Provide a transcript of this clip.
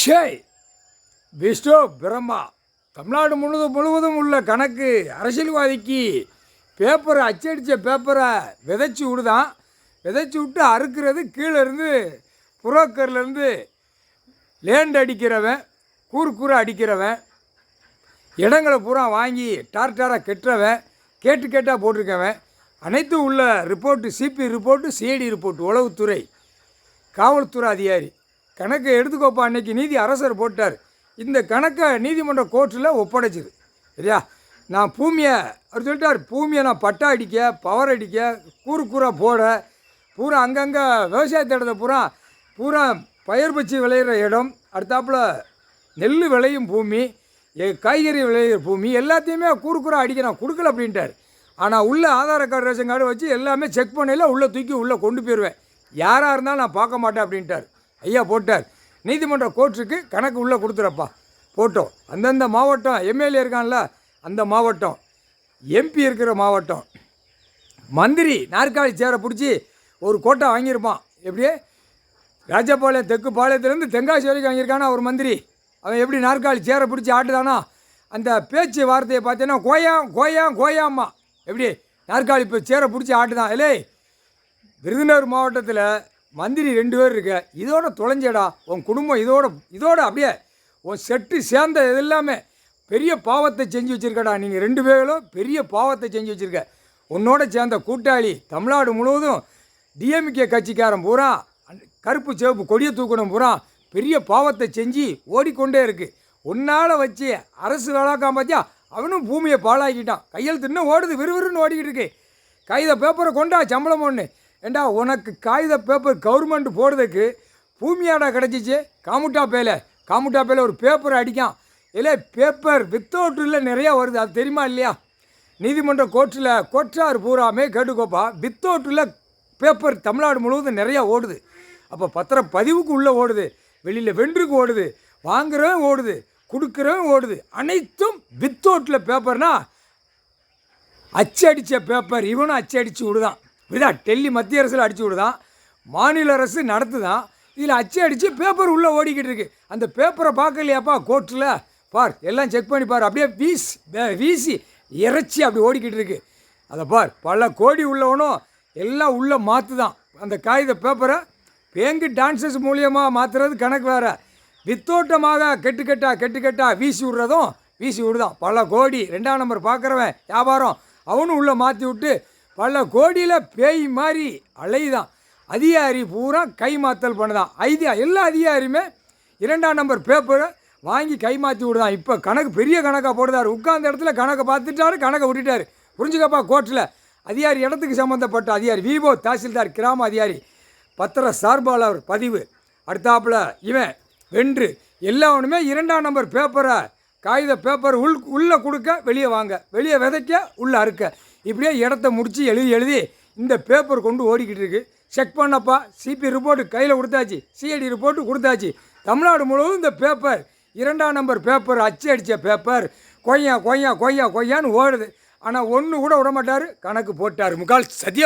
ஷேய் விஷ்ணு பிரம்மா தமிழ்நாடு முழுவதும் உள்ள கணக்கு அரசியல்வாதிக்கு பேப்பரை அச்சடித்த பேப்பரை விதைச்சி விடுதான். விதைச்சி விட்டு அறுக்கிறது கீழே இருந்து புரோக்கர்லேருந்து லேண்ட் அடிக்கிறவன், கூறு அடிக்கிறவன், இடங்களை பூரா வாங்கி டார்டாராக கெட்டுறவன், கேட்டால் போட்டிருக்கவன், அனைத்தும் உள்ள report, CB report, CID report, உளவுத்துறை, காவல்துறை அதிகாரி கணக்கை எடுத்துக்கோப்பா. அன்றைக்கி நீதி அரசர் போட்டார். இந்த கணக்கை நீதிமன்ற கோர்ட்டில் ஒப்படைச்சிது. சரியா? நான் பூமியை அவர் சொல்லிட்டார், பூமியை நான் பட்டா அடிக்க, பவர் அடிக்க, கூறாக போட, பூரா அங்கங்கே விவசாயத்தை இடத்த பூரா பயிர் பச்சி விளையிற இடம், அடுத்தாப்புல நெல் விளையும் பூமி, காய்கறி விளையிற பூமி, எல்லாத்தையுமே கூறாக அடிக்க நான் கொடுக்கல அப்படின்ட்டார். ஆனால் உள்ள ஆதார கார்டு, ரேஷன் கார்டு வச்சு எல்லாமே செக் பண்ணல, உள்ளே தூக்கி உள்ளே கொண்டு போயிடுவேன், யாராக இருந்தாலும் நான் பார்க்க மாட்டேன் அப்படின்ட்டார். ஐயா போட்டார். நீதிமன்ற கோர்ட்டுக்கு கணக்கு உள்ளே கொடுத்துறப்பா போட்டோம். அந்தந்த மாவட்டம் எம்எல்ஏ இருக்கான்ல, அந்த மாவட்டம், எம்பி இருக்கிற மாவட்டம், மந்திரி நாற்காலி சேரை பிடிச்சி ஒரு கோட்டை வாங்கியிருப்பான். எப்படியே ராஜபாளையம் தெற்கு பாளையத்துலேருந்து தென்காசி வரைக்கும் வாங்கியிருக்கானா ஒரு மந்திரி. அவன் எப்படி நாற்காலி சேரை பிடிச்சி ஆட்டுதானா, அந்த பேச்சு வார்த்தையை பார்த்தீங்கன்னா கோயாம்மா எப்படி நாற்காலி இப்போ சேரை பிடிச்சி ஆட்டுதான். இல்லை, விருதுநகர் மாவட்டத்தில் மந்திரி 2 பேர் இருக்க, இதோட தொலைஞ்சடா உன் குடும்பம், இதோட அப்படியே உன் செட்டு சேர்ந்த இது எல்லாமே பெரிய பாவத்தை செஞ்சு வச்சுருக்கடா. நீங்கள் 2 பேரும் பெரிய பாவத்தை செஞ்சு வச்சுருக்க. உன்னோட சேர்ந்த கூட்டாளி தமிழ்நாடு முழுவதும் டிஎம்கே கட்சிக்காரன் பூரா கருப்பு சிவப்பு கொடியை தூக்கணும் பூரா பெரிய பாவத்தை செஞ்சு ஓடிக்கொண்டே இருக்குது. உன்னால் வச்சு அரசு வேளாக்காம பார்த்தியா, அவனும் பூமியை பாழாக்கிட்டான். கையெழுத்து இன்னும் ஓடுது, விறுவிறுன்னு ஓடிக்கிட்டு இருக்கு. காகித பேப்பரை கொண்டா சம்பளம் ஒன்று. ஏண்டா உனக்கு காகித பேப்பர் கவர்மெண்ட் போடுறதுக்கு பூமியாடா கிடச்சிச்சு? காமுட்டா பேல ஒரு பேப்பரை அடிக்கான். இல்லை, பேப்பர் வித்தவுட்டில் நிறையா வருது, அது தெரியுமா இல்லையா? நீதிமன்ற கோர்ட்டில் கோட்டார் பூராமே கேட்டுக்கோப்பா, வித்தவுட்டில் பேப்பர் தமிழ்நாடு முழுவதும் நிறையா ஓடுது. அப்போ பத்திரப்பதிவுக்கு உள்ளே ஓடுது, வெளியில் வென்றுக்கு ஓடுது, வாங்குறவன் ஓடுது, கொடுக்குறவன் ஓடுது, அனைத்தும் வித்தவுட்டில் பேப்பர்னால் அச்சு அடித்த பேப்பர். இவனும் அச்சு அடித்து விடுதான். இப்படிதான் டெல்லி மத்திய அரசில் அடித்து விடுதான், மாநில அரசு நடத்துதான். இதில் அச்சு அடித்து பேப்பர் உள்ளே ஓடிக்கிட்டு இருக்குது. அந்த பேப்பரை பார்க்கலையாப்பா கோர்ட்டில்? பார், எல்லாம் செக் பண்ணி பார். அப்படியே வீசி இறைச்சி அப்படி ஓடிக்கிட்டு இருக்கு. அதை பார், பல கோடி உள்ளவனும் எல்லாம் உள்ளே மாற்றுதான். அந்த காகித பேப்பரை பேங்கு டான்சஸ் மூலியமாக மாற்றுறது கணக்கு வேறு. வித்தோட்டமாக கெட்டு வீசி விடுதான். பல கோடி 2ஆம் நம்பர் பார்க்குறவன் வியாபாரம் அவனும் உள்ளே மாற்றி விட்டு பல கோடியில் பேய் மாதிரி அலைதான். அதிகாரி பூரா கை மாற்றல் பண்ணுதான். எல்லா அதிகாரியுமே 2ஆம் நம்பர் பேப்பரை வாங்கி கை மாற்றி விடுதான். இப்போ கணக்கு பெரிய கணக்காக போடுதார். உட்கார்ந்த இடத்துல கணக்கை பார்த்துட்டாரு, கணக்கை விட்டுட்டார். புரிஞ்சுக்கப்பா, கோர்ட்டில் அதிகாரி இடத்துக்கு சம்மந்தப்பட்ட அதிகாரி, விவோ தாசில்தார், கிராம அதிகாரி, பத்திர சார்பாளர் பதிவு, அடுத்தாப்பில் இவன் வென்று எல்லாவனுமே 2ஆம் நம்பர் பேப்பரை காகித பேப்பர் உள்ளே கொடுக்க, வெளியே வாங்க, வெளியே விதைக்க, உள்ளே அறுக்க, இப்படியே இடத்த முடித்து எழுதி இந்த பேப்பர் கொண்டு ஓடிக்கிட்டு இருக்கு. செக் பண்ணப்பா, சிபி ரிப்போர்ட்டு கையில் கொடுத்தாச்சு, சிஐடி ரிப்போர்ட்டு கொடுத்தாச்சு. தமிழ்நாடு முழுவதும் இந்த பேப்பர் 2ஆம் நம்பர் பேப்பர், அச்சு அடித்த பேப்பர் கொய்யான்னு ஓடுது. ஆனால் ஒன்று கூட விட மாட்டார், கணக்கு போட்டார். முக்கால் சத்தியம்.